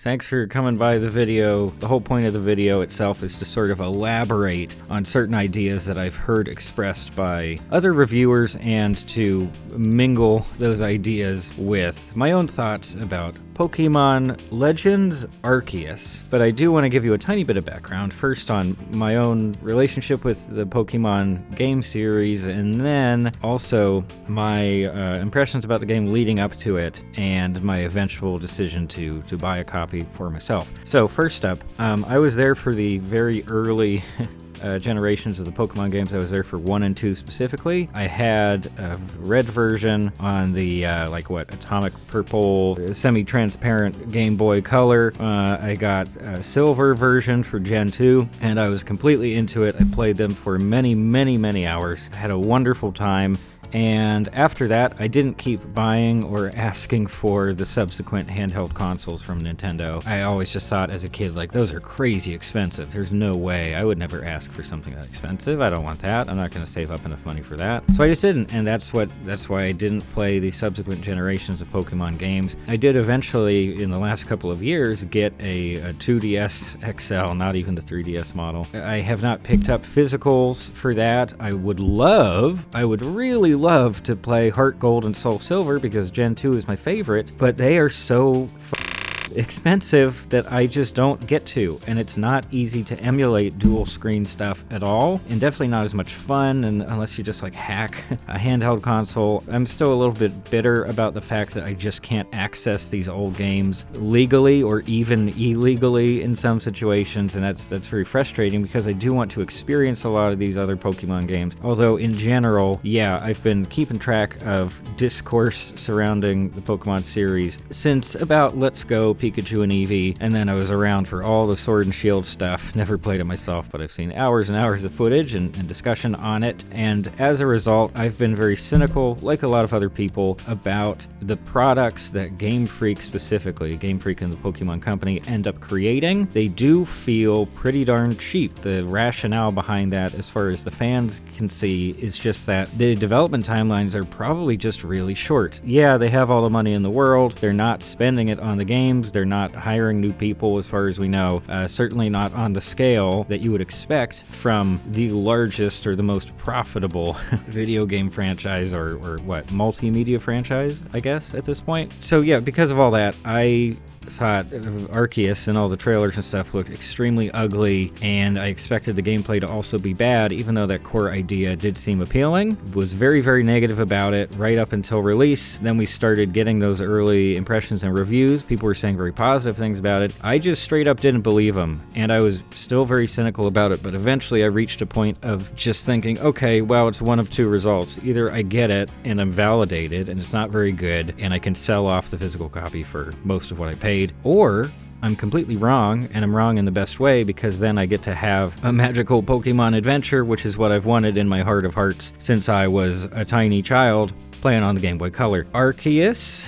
Thanks for coming by the video. The whole point of the video itself is to sort of elaborate on certain ideas that I've heard expressed by other reviewers and to mingle those ideas with my own thoughts about Pokemon Legends Arceus. But I do want to give you a tiny bit of background, first on my own relationship with the Pokemon game series, and then also my impressions about the game leading up to it, and my eventual decision to buy a copy for myself. So first up, I was there for the very early generations of the Pokemon games. I was there for 1 and 2 specifically. I had a red version on the Atomic Purple semi-transparent Game Boy Color. I got a silver version for Gen 2, and I was completely into it. I played them for many hours. I had a wonderful time. And after that, I didn't keep buying or asking for the subsequent handheld consoles from Nintendo. I always just thought as a kid, like, those are crazy expensive. There's no way. I would never ask for something that expensive. I don't want that. I'm not going to save up enough money for that. So I just didn't, and that's why I didn't play the subsequent generations of Pokemon games. I did eventually, in the last couple of years, get a 2DS XL, not even the 3DS model. I have not picked up physicals for that. I would really love to play Heart Gold and Soul Silver because Gen 2 is my favorite, but they are so expensive that I just don't get to, and it's not easy to emulate dual screen stuff at all, and definitely not as much fun, and unless you just like hack a handheld console. I'm still a little bit bitter about the fact that I just can't access these old games legally or even illegally in some situations, and that's very frustrating because I do want to experience a lot of these other Pokemon games. Although in general, yeah, I've been keeping track of discourse surrounding the Pokemon series since about Let's Go Pikachu and Eevee, and then I was around for all the Sword and Shield stuff. Never played it myself, but I've seen hours and hours of footage and discussion on it, and as a result, I've been very cynical, like a lot of other people, about the products that Game Freak specifically, Game Freak and the Pokemon Company, end up creating. They do feel pretty darn cheap. The rationale behind that, as far as the fans can see, is just that the development timelines are probably just really short. Yeah, they have all the money in the world. They're not spending it on the games. They're not hiring new people, as far as we know. Certainly not on the scale that you would expect from the largest or the most profitable video game franchise or multimedia franchise, I guess, at this point. So yeah, because of all that, I thought Arceus and all the trailers and stuff looked extremely ugly, and I expected the gameplay to also be bad, even though that core idea did seem appealing. Was very negative about it right up until release. Then we started getting those early impressions and reviews. People were saying very positive things about it. I just straight up didn't believe them, and I was still very cynical about it, but eventually I reached a point of just thinking, okay, well, it's one of two results. Either I get it and I'm validated and it's not very good and I can sell off the physical copy for most of what I paid, or I'm completely wrong, and I'm wrong in the best way, because then I get to have a magical Pokemon adventure, which is what I've wanted in my heart of hearts since I was a tiny child playing on the Game Boy Color. Arceus,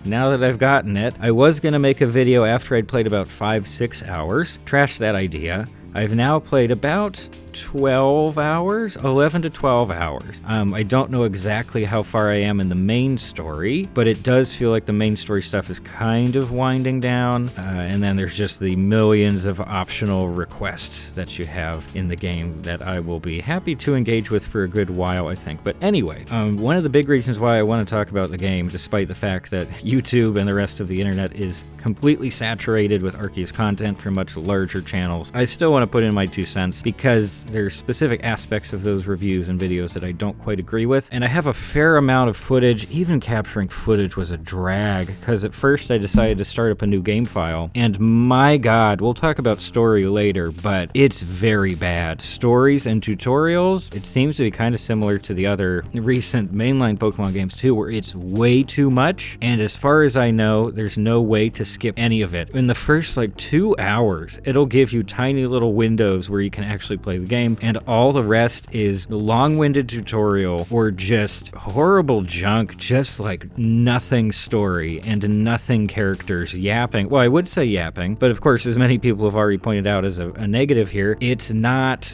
now that I've gotten it, I was going to make a video after I'd played about 5-6 hours. Trashed that idea. I've now played about 12 hours, 11 to 12 hours. I don't know exactly how far I am in the main story, but it does feel like the main story stuff is kind of winding down, and then there's just the millions of optional requests that you have in the game that I will be happy to engage with for a good while, I think. But anyway, one of the big reasons why I want to talk about the game, despite the fact that YouTube and the rest of the internet is completely saturated with Arceus content from much larger channels, I still want to put in my 2 cents, because there's specific aspects of those reviews and videos that I don't quite agree with, and I have a fair amount of footage. Even capturing footage was a drag, because at first I decided to start up a new game file, and my god, we'll talk about story later, but it's very bad. Stories and tutorials, it seems to be kind of similar to the other recent mainline Pokemon games too, where it's way too much, and as far as I know, there's no way to skip any of it. In the first 2 hours, it'll give you tiny little windows where you can actually play the game, and all the rest is long-winded tutorial or just horrible junk, just nothing story and nothing characters yapping. Well, I would say yapping, but of course, as many people have already pointed out as a negative here, it's not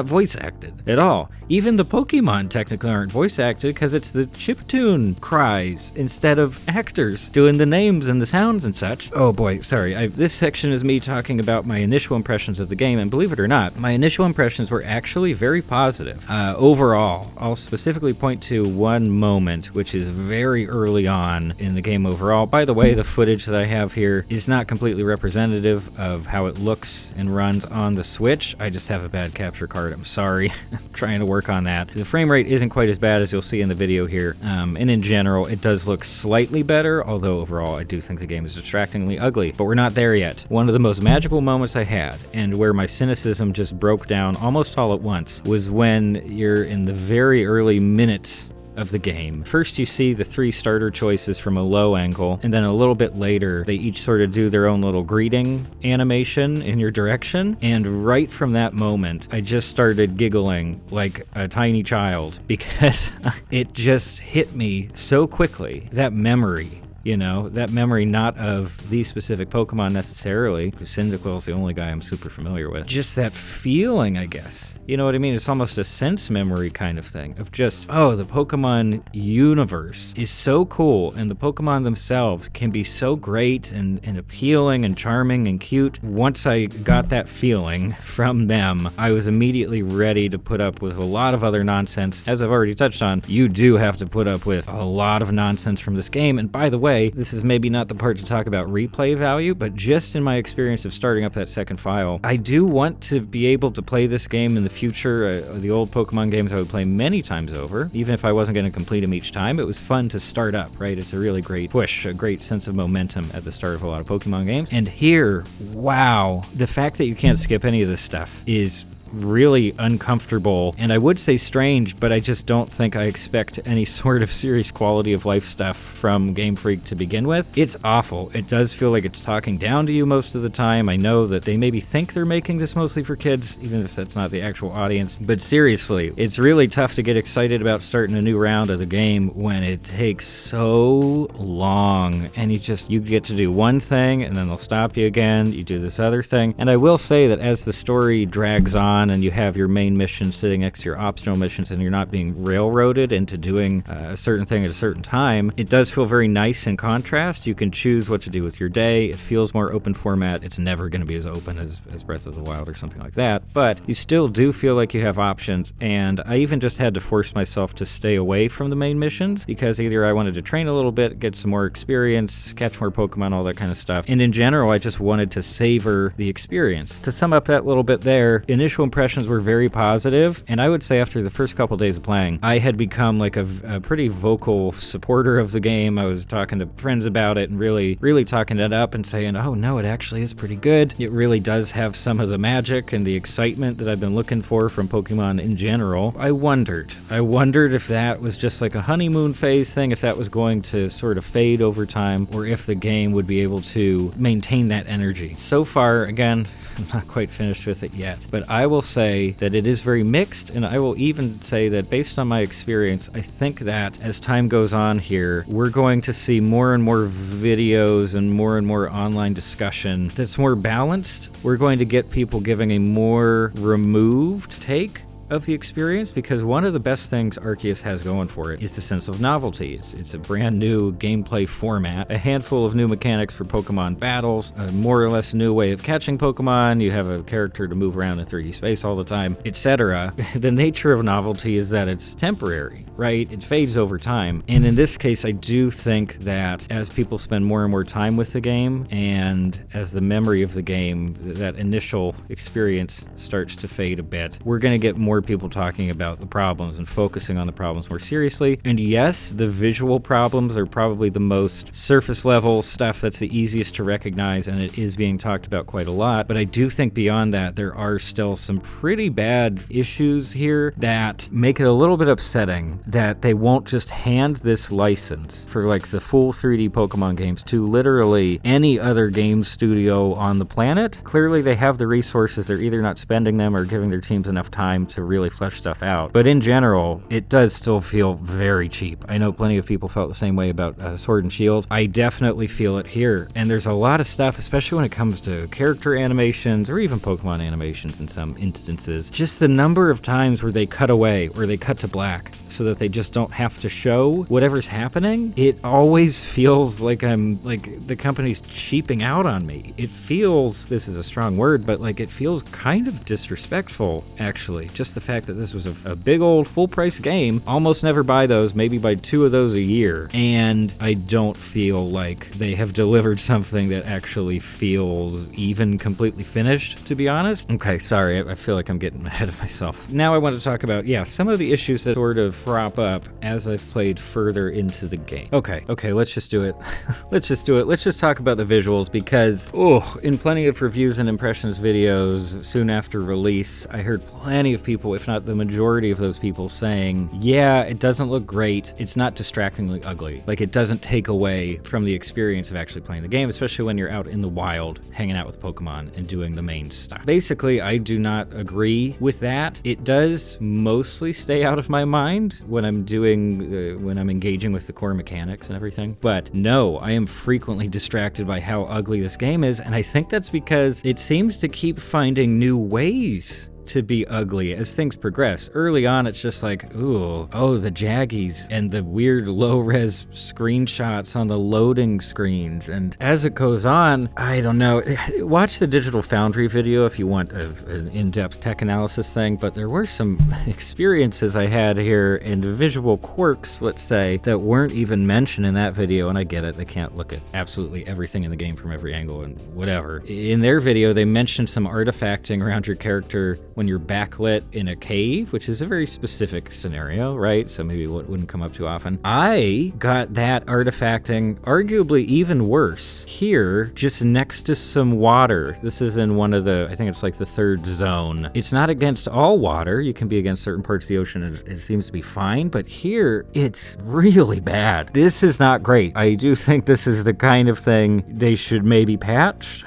voice acted at all. Even the Pokemon technically aren't voice acted because it's the chiptune cries instead of actors doing the names and the sounds and such. Oh boy, sorry. This section is me talking about my initial impressions of the game, and believe it or not, my initial impressions were actually very positive. Overall, I'll specifically point to one moment, which is very early on in the game overall. By the way, the footage that I have here is not completely representative of how it looks and runs on the Switch. I just have a bad capture card. I'm sorry. I'm trying to work on that. The frame rate isn't quite as bad as you'll see in the video here. And in general, it does look slightly better, although overall, I do think the game is distractingly ugly. But we're not there yet. One of the most magical moments I had, and where my cynicism just broke down almost all at once, was when you're in the very early minutes of the game. First you see the 3 starter choices from a low angle, and then a little bit later they each sort of do their own little greeting animation in your direction, and right from that moment I just started giggling like a tiny child because it just hit me so quickly. That memory, you know, that memory not of these specific Pokemon necessarily, Cyndaquil's the only guy I'm super familiar with, just that feeling, I guess. You know what I mean? It's almost a sense memory kind of thing of just, oh, the Pokemon universe is so cool, and the Pokemon themselves can be so great and appealing and charming and cute. Once I got that feeling from them, I was immediately ready to put up with a lot of other nonsense. As I've already touched on, you do have to put up with a lot of nonsense from this game, and by the way, this is maybe not the part to talk about replay value, but just in my experience of starting up that second file, I do want to be able to play this game in the future. The old Pokemon games I would play many times over, even if I wasn't going to complete them each time. It was fun to start up, right? It's a really great push, a great sense of momentum at the start of a lot of Pokemon games. And here, wow, the fact that you can't skip any of this stuff is really uncomfortable, and I would say strange, but I just don't think I expect any sort of serious quality of life stuff from Game Freak to begin with. It's awful. It does feel like it's talking down to you most of the time. I know that they maybe think they're making this mostly for kids, even if that's not the actual audience, but seriously, it's really tough to get excited about starting a new round of the game when it takes so long, and you get to do one thing and then they'll stop you again, you do this other thing. And I will say that as the story drags on and you have your main mission sitting next to your optional missions and you're not being railroaded into doing a certain thing at a certain time, it does feel very nice in contrast. You can choose what to do with your day. It feels more open format. It's never going to be as open as Breath of the Wild or something like that, but you still do feel like you have options. And I even just had to force myself to stay away from the main missions because either I wanted to train a little bit, get some more experience, catch more Pokemon, all that kind of stuff. And in general, I just wanted to savor the experience. To sum up that little bit there, initial impressions were very positive, and I would say after the first couple days of playing, I had become like a pretty vocal supporter of the game. I was talking to friends about it and really talking it up and saying, oh no, it actually is pretty good. It really does have some of the magic and the excitement that I've been looking for from Pokemon in general. I wondered if that was just like a honeymoon phase thing, if that was going to sort of fade over time, or if the game would be able to maintain that energy. So far, again, I'm not quite finished with it yet, but I will say that it is very mixed, and I will even say that based on my experience, I think that as time goes on here, we're going to see more and more videos and more online discussion that's more balanced. We're going to get people giving a more removed take of the experience, because one of the best things Arceus has going for it is the sense of novelty. It's a brand new gameplay format, a handful of new mechanics for Pokemon battles, a more or less new way of catching Pokemon, you have a character to move around in 3D space all the time, etc. The nature of novelty is that it's temporary, right? It fades over time. And in this case, I do think that as people spend more and more time with the game, and as the memory of the game, that initial experience starts to fade a bit, we're going to get more people talking about the problems and focusing on the problems more seriously. And yes, the visual problems are probably the most surface level stuff that's the easiest to recognize, and it is being talked about quite a lot. But I do think beyond that, there are still some pretty bad issues here that make it a little bit upsetting that they won't just hand this license for like the full 3D Pokemon games to literally any other game studio on the planet. Clearly they have the resources, they're either not spending them or giving their teams enough time to really flesh stuff out. But in general, it does still feel very cheap. I know plenty of people felt the same way about Sword and Shield. I definitely feel it here. And there's a lot of stuff, especially when it comes to character animations or even Pokemon animations in some instances. Just the number of times where they cut away or they cut to black so that they just don't have to show whatever's happening. It always feels like the company's cheaping out on me. It feels, this is a strong word, but like it feels kind of disrespectful, actually. Just the fact that this was a big old full price game. Almost never buy those, maybe buy 2 of those a year. And I don't feel like they have delivered something that actually feels even completely finished, to be honest. Okay, sorry, I feel like I'm getting ahead of myself. Now I want to talk about, some of the issues that sort of crop up as I've played further into the game. Okay, let's just do it. Let's just talk about the visuals because, in plenty of reviews and impressions videos soon after release, I heard plenty of people, if not the majority of those people, saying, yeah, it doesn't look great. It's not distractingly ugly. Like, it doesn't take away from the experience of actually playing the game, especially when you're out in the wild, hanging out with Pokemon and doing the main stuff. Basically, I do not agree with that. It does mostly stay out of my mind when I'm engaging with the core mechanics and everything. But no, I am frequently distracted by how ugly this game is, and I think that's because it seems to keep finding new ways to be ugly as things progress. Early on, it's just like, the jaggies and the weird low-res screenshots on the loading screens. And as it goes on, I don't know. Watch the Digital Foundry video if you want an in-depth tech analysis thing, but there were some experiences I had here and visual quirks, let's say, that weren't even mentioned in that video, and I get it. They can't look at absolutely everything in the game from every angle and whatever. In their video, they mentioned some artifacting around your character when you're backlit in a cave, which is a very specific scenario, right? So maybe what wouldn't come up too often. I got that artifacting arguably even worse here, just next to some water. This is in one of I think it's like the 3rd zone. It's not against all water. You can be against certain parts of the ocean and it seems to be fine, but here it's really bad. This is not great. I do think this is the kind of thing they should maybe patch.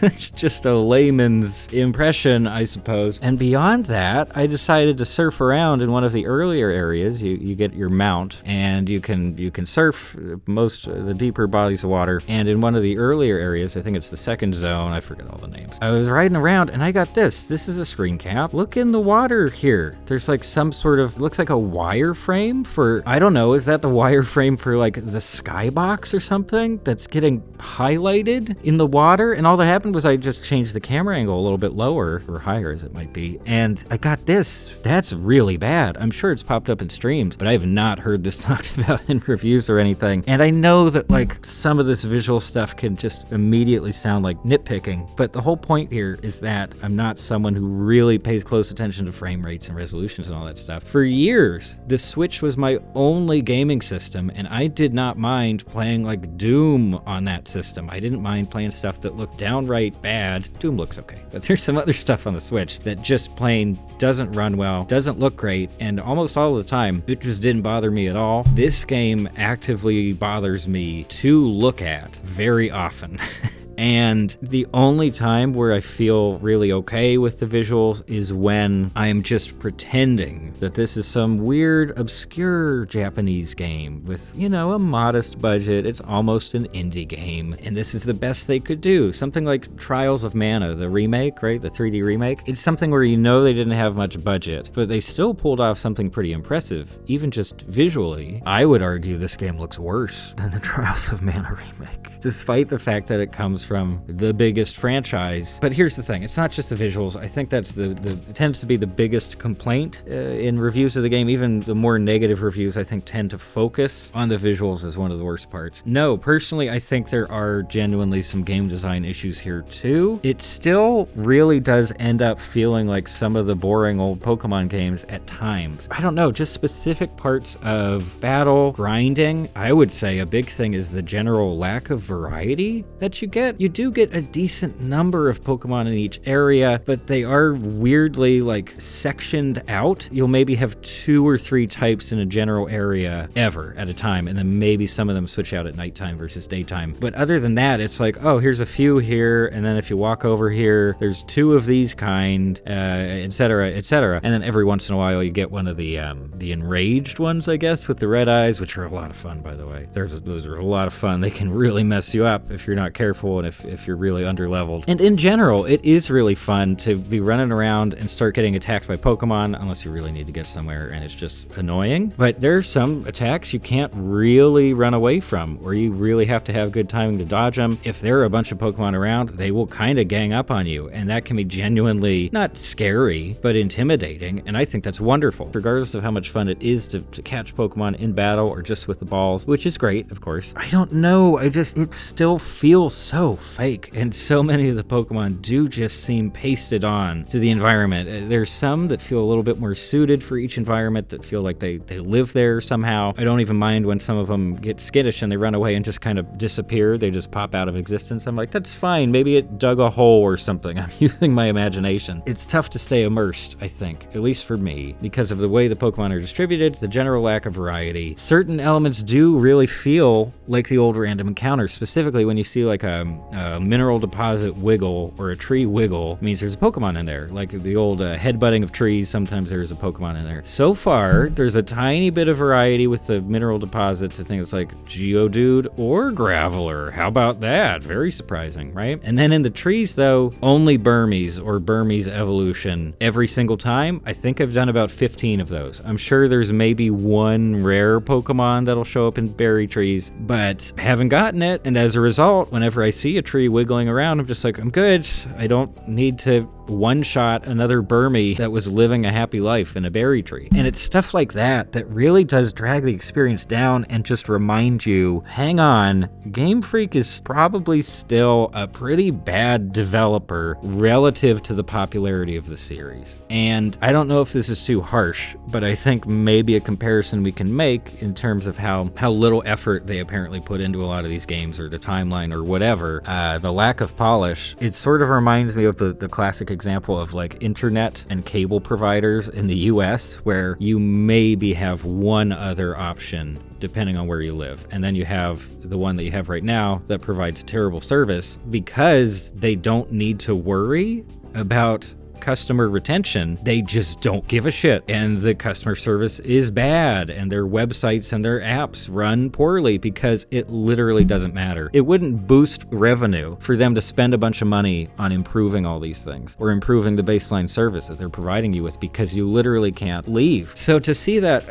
It's just a layman's impression, I suppose. And beyond that, I decided to surf around in one of the earlier areas. You get your mount, and you can surf most of the deeper bodies of water. And in one of the earlier areas, I think it's the 2nd zone, I forget all the names. I was riding around, and I got this. This is a screen cap. Look in the water here. There's like some sort of, looks like a wireframe for, I don't know, is that the wireframe for like the skybox or something that's getting highlighted in the water? And all that happened was I just changed the camera angle a little bit lower, or higher as it might be, and I got this. That's really bad. I'm sure it's popped up in streams, but I have not heard this talked about in reviews or anything. And I know that like some of this visual stuff can just immediately sound like nitpicking, but the whole point here is that I'm not someone who really pays close attention to frame rates and resolutions and all that stuff. For years, the Switch was my only gaming system, and I did not mind playing like Doom on that system. I didn't mind playing stuff that looked downright bad. Doom looks okay, but there's some other stuff on the Switch that just plain doesn't run well, doesn't look great, and almost all of the time, it just didn't bother me at all. This game actively bothers me to look at very often. And the only time where I feel really okay with the visuals is when I'm just pretending that this is some weird, obscure Japanese game with, you know, a modest budget. It's almost an indie game, and this is the best they could do. Something like Trials of Mana, the remake, right? The 3D remake. It's something where you know they didn't have much budget, but they still pulled off something pretty impressive, even just visually. I would argue this game looks worse than the Trials of Mana remake, despite the fact that it comes from the biggest franchise. But here's the thing, it's not just the visuals. I think that's it tends to be the biggest complaint in reviews of the game. Even the more negative reviews, I think, tend to focus on the visuals as one of the worst parts. No, personally, I think there are genuinely some game design issues here too. It still really does end up feeling like some of the boring old Pokemon games at times. I don't know, just specific parts of battle, grinding. I would say a big thing is the general lack of variety that you get. You do get a decent number of Pokemon in each area, but they are weirdly like sectioned out. You'll maybe have 2 or 3 types in a general area ever at a time, and then maybe some of them switch out at nighttime versus daytime. But other than that, it's like, oh, here's a few here, and then if you walk over here, there's 2 of these kind, etc., etc. And then every once in a while, you get one of the enraged ones, I guess, with the red eyes, which are a lot of fun, by the way. Those are a lot of fun. They can really mess you up if you're not careful and if you're really underleveled. And in general, it is really fun to be running around and start getting attacked by Pokemon, unless you really need to get somewhere and it's just annoying. But there's some attacks you can't really run away from, or you really have to have good timing to dodge them. If there are a bunch of Pokemon around, they will kind of gang up on you, and that can be genuinely not scary, but intimidating, and I think that's wonderful, regardless of how much fun it is to catch Pokemon in battle or just with the balls, which is great, of course. I don't know, it still feels so fake, and so many of the Pokemon do just seem pasted on to the environment. There's some that feel a little bit more suited for each environment, that feel like they live there somehow. I don't even mind when some of them get skittish and they run away and just kind of disappear. They just pop out of existence. I'm like, that's fine. Maybe it dug a hole or something. I'm using my imagination. It's tough to stay immersed, I think, at least for me, because of the way the Pokemon are distributed, the general lack of variety. Certain elements do really feel like the old random encounter, specifically when you see like a mineral deposit wiggle or a tree wiggle, means there's a Pokemon in there. Like the old headbutting of trees, sometimes there's a Pokemon in there. So far, there's a tiny bit of variety with the mineral deposits. I think it's like Geodude or Graveler. How about that? Very surprising, right? And then in the trees, though, only Burmese or Burmese evolution every single time. I think I've done about 15 of those. I'm sure there's maybe one rare Pokemon that'll show up in berry trees, but haven't gotten it. And as a result, whenever I see a tree wiggling around, I'm just like, I'm good. I don't need to one-shot another Burmy that was living a happy life in a berry tree. And it's stuff like that that really does drag the experience down and just remind you, hang on, Game Freak is probably still a pretty bad developer relative to the popularity of the series. And I don't know if this is too harsh, but I think maybe a comparison we can make in terms of how little effort they apparently put into a lot of these games, or the timeline or whatever, the lack of polish, it sort of reminds me of the classic example of like internet and cable providers in the US, where you maybe have one other option depending on where you live. And then you have the one that you have right now that provides terrible service because they don't need to worry about customer retention. They just don't give a shit, and the customer service is bad, and their websites and their apps run poorly because it literally doesn't matter. It wouldn't boost revenue for them to spend a bunch of money on improving all these things or improving the baseline service that they're providing you with, because you literally can't leave. So to see that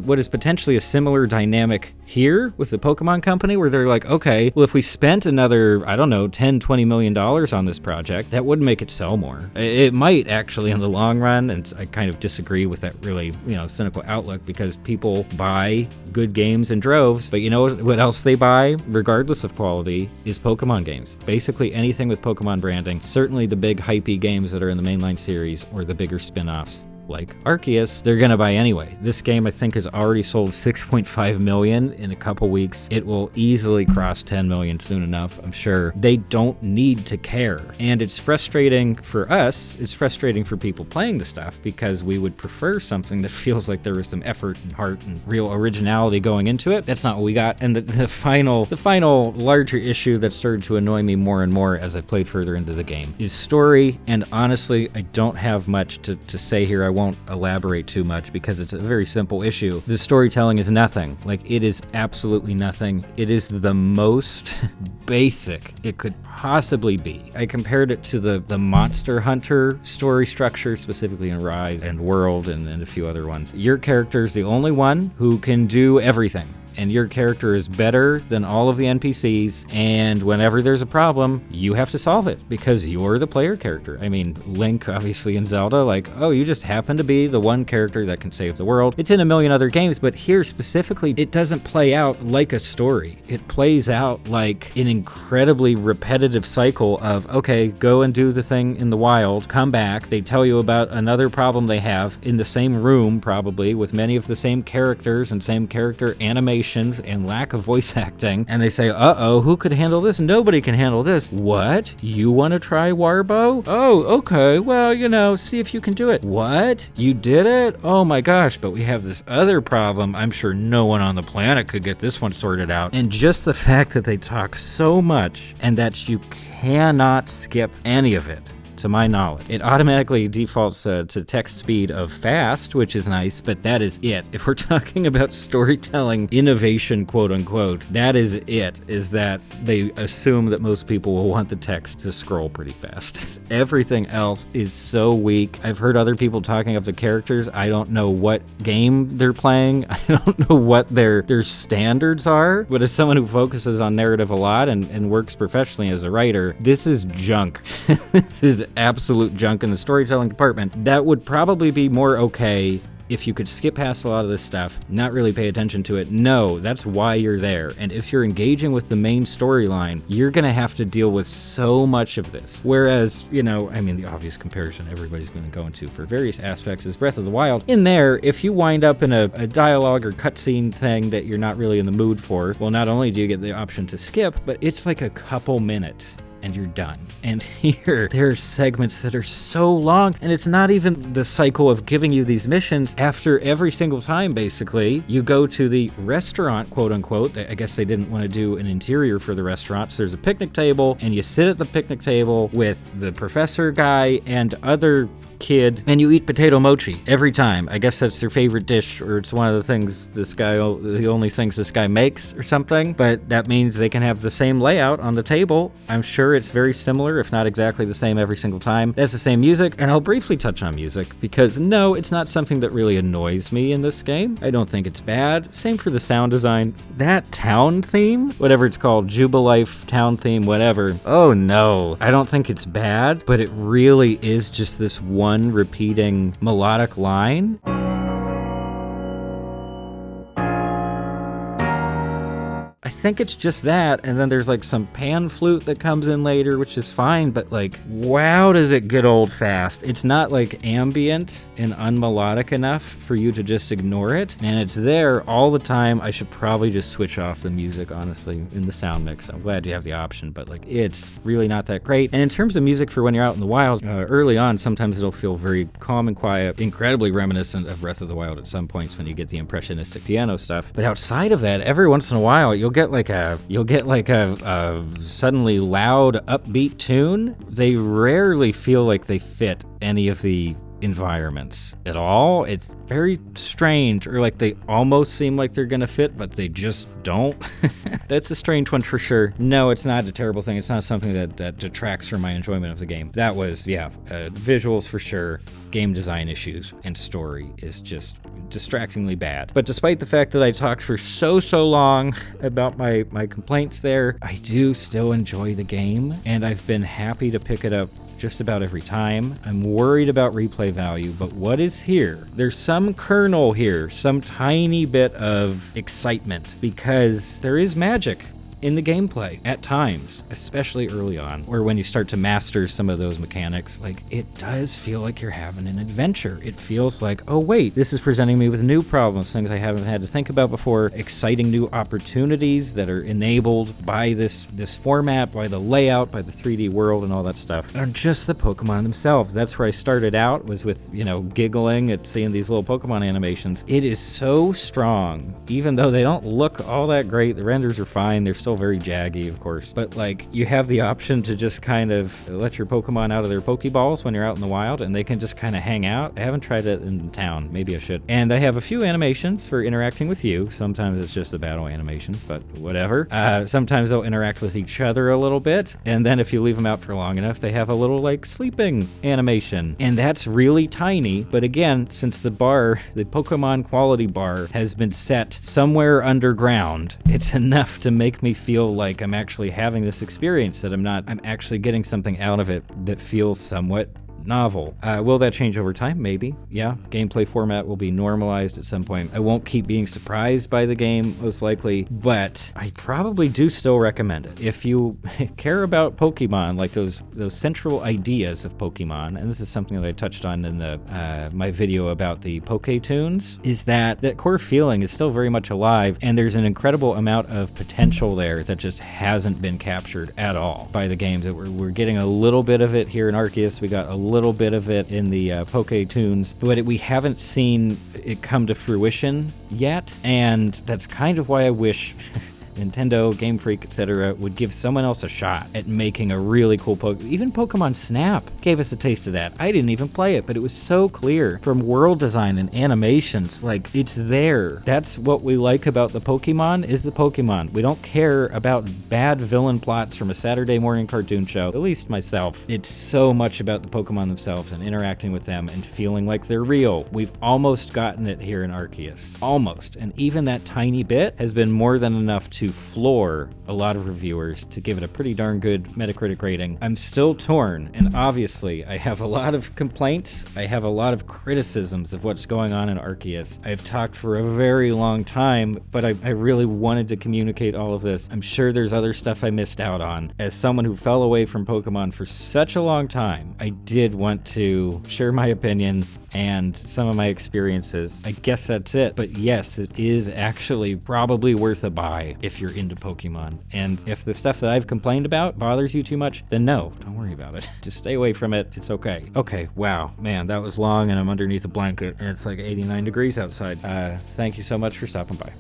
what is potentially a similar dynamic here with the Pokemon Company, where they're like, okay, well, if we spent another, I don't know, $10-20 million on this project, that would make it sell more. It might actually in the long run, and I kind of disagree with that really, cynical outlook, because people buy good games in droves, but you know what else they buy, regardless of quality, is Pokemon games. Basically anything with Pokemon branding, certainly the big hypey games that are in the mainline series or the bigger spin-offs like Arceus, they're gonna buy anyway. This game, I think, has already sold 6.5 million in a couple weeks. It will easily cross 10 million soon enough, I'm sure. They don't need to care. And it's frustrating for us, it's frustrating for people playing the stuff, because we would prefer something that feels like there was some effort and heart and real originality going into it. That's not what we got. And the final larger issue that started to annoy me more and more as I played further into the game is story. And honestly, I don't have much to say here. I won't elaborate too much because it's a very simple issue. The storytelling is nothing. Like, it is absolutely nothing. It is the most basic it could possibly be. I compared it to the Monster Hunter story structure, specifically in Rise and World and a few other ones. Your character is the only one who can do everything, and your character is better than all of the NPCs, and whenever there's a problem, you have to solve it because you're the player character. I mean, Link, obviously, in Zelda, like, oh, you just happen to be the one character that can save the world. It's in a million other games, but here specifically, it doesn't play out like a story. It plays out like an incredibly repetitive cycle of, okay, go and do the thing in the wild, come back, they tell you about another problem they have in the same room, probably, with many of the same characters and same character animation animations and lack of voice acting, and they say, uh-oh, who could handle this? Nobody can handle this. What? You want to try Warbo? Oh, okay, well, you know, see if you can do it. What? You did it? Oh my gosh, but we have this other problem. I'm sure no one on the planet could get this one sorted out. And just the fact that they talk so much and that you cannot skip any of it, to my knowledge. It automatically defaults to text speed of fast, which is nice, but that is it. If we're talking about storytelling innovation, quote unquote, that is it, is that they assume that most people will want the text to scroll pretty fast. Everything else is so weak. I've heard other people talking up the characters. I don't know what game they're playing. I don't know what their standards are, but as someone who focuses on narrative a lot and works professionally as a writer, this is junk. This is absolute junk in the storytelling department. That would probably be more okay if you could skip past a lot of this stuff, not really pay attention to it. No, that's why you're there. And if you're engaging with the main storyline, you're gonna have to deal with so much of this. Whereas, you know, I mean, the obvious comparison everybody's gonna go into for various aspects is Breath of the Wild. In there, if you wind up in a dialogue or cutscene thing that you're not really in the mood for, well, not only do you get the option to skip, but it's like a couple minutes and you're done. And here, there are segments that are so long, and it's not even the cycle of giving you these missions. After every single time, basically, you go to the restaurant, quote unquote. I guess they didn't want to do an interior for the restaurant, so there's a picnic table, and you sit at the picnic table with the professor guy and other kid, and you eat potato mochi every time. I guess that's their favorite dish, or it's one of the things the only things this guy makes or something, but that means they can have the same layout on the table. I'm sure it's very similar, if not exactly the same every single time. It has the same music, and I'll briefly touch on music, because no, it's not something that really annoys me in this game. I don't think it's bad. Same for the sound design. That town theme, whatever it's called, Jubilife town theme, whatever. Oh no, I don't think it's bad, but it really is just this one repeating melodic line. I think it's just that, and then there's like some pan flute that comes in later, which is fine, but like, wow, does it get old fast. It's not like ambient and unmelodic enough for you to just ignore it, and it's there all the time. I should probably just switch off the music, honestly, in the sound mix. I'm glad you have the option, but like, it's really not that great. And in terms of music for when you're out in the wild, early on, sometimes it'll feel very calm and quiet, incredibly reminiscent of Breath of the Wild at some points when you get the impressionistic piano stuff. But outside of that, every once in a while, you'll get like a suddenly loud, upbeat tune. They rarely feel like they fit any of the environments at all. It's very strange, or like they almost seem like they're gonna fit, but they just don't. That's a strange one for sure. No, it's not a terrible thing. It's not something that detracts from my enjoyment of the game. That was, visuals for sure, game design issues, and story is just distractingly bad. But despite the fact that I talked for so long about my complaints there, I do still enjoy the game, and I've been happy to pick it up just about every time. I'm worried about replay value, but what is here? There's some kernel here, some tiny bit of excitement, because there is magic in the gameplay at times, especially early on, or when you start to master some of those mechanics. Like, it does feel like you're having an adventure. It feels like, oh wait, this is presenting me with new problems, things I haven't had to think about before, exciting new opportunities that are enabled by this format, by the layout, by the 3D world and all that stuff. And just the Pokemon themselves. That's where I started out, was with, giggling at seeing these little Pokemon animations. It is so strong, even though they don't look all that great. The renders are fine. They're still very jaggy, of course, but like, you have the option to just kind of let your Pokemon out of their Pokeballs when you're out in the wild, and they can just kind of hang out. I haven't tried it in town. Maybe I should. And I have a few animations for interacting with you. Sometimes it's just the battle animations, but whatever. Sometimes they'll interact with each other a little bit, and then if you leave them out for long enough, they have a little like sleeping animation, and that's really tiny. But again, since the Pokemon quality bar has been set somewhere underground, it's enough to make me feel like I'm actually having this experience, that I'm actually getting something out of it that feels somewhat novel. Will that change over time? Maybe. Yeah. Gameplay format will be normalized at some point. I won't keep being surprised by the game, most likely, but I probably do still recommend it. If you care about Pokemon, like those central ideas of Pokemon, and this is something that I touched on in the my video about the Poké tunes, is that core feeling is still very much alive, and there's an incredible amount of potential there that just hasn't been captured at all by the games. That we're getting a little bit of it here in Arceus. We got a little bit of it in the Poké tunes, but we haven't seen it come to fruition yet, and that's kind of why I wish Nintendo, Game Freak, etc. would give someone else a shot at making a really cool Pokemon. Even Pokemon Snap gave us a taste of that. I didn't even play it, but it was so clear from world design and animations. Like, it's there. That's what we like about the Pokemon, is the Pokemon. We don't care about bad villain plots from a Saturday morning cartoon show, at least myself. It's so much about the Pokemon themselves and interacting with them and feeling like they're real. We've almost gotten it here in Arceus. Almost. And even that tiny bit has been more than enough to floor a lot of reviewers to give it a pretty darn good Metacritic rating. I'm still torn, and obviously I have a lot of complaints. I have a lot of criticisms of what's going on in Arceus. I've talked for a very long time, but I really wanted to communicate all of this. I'm sure there's other stuff I missed out on. As someone who fell away from Pokemon for such a long time, I did want to share my opinion and some of my experiences. I guess that's it. But yes, it is actually probably worth a buy if you're into Pokemon. And if the stuff that I've complained about bothers you too much, then no, don't worry about it. Just stay away from it. It's okay. Okay, wow, man, that was long, and I'm underneath a blanket, and it's like 89 degrees outside. Thank you so much for stopping by.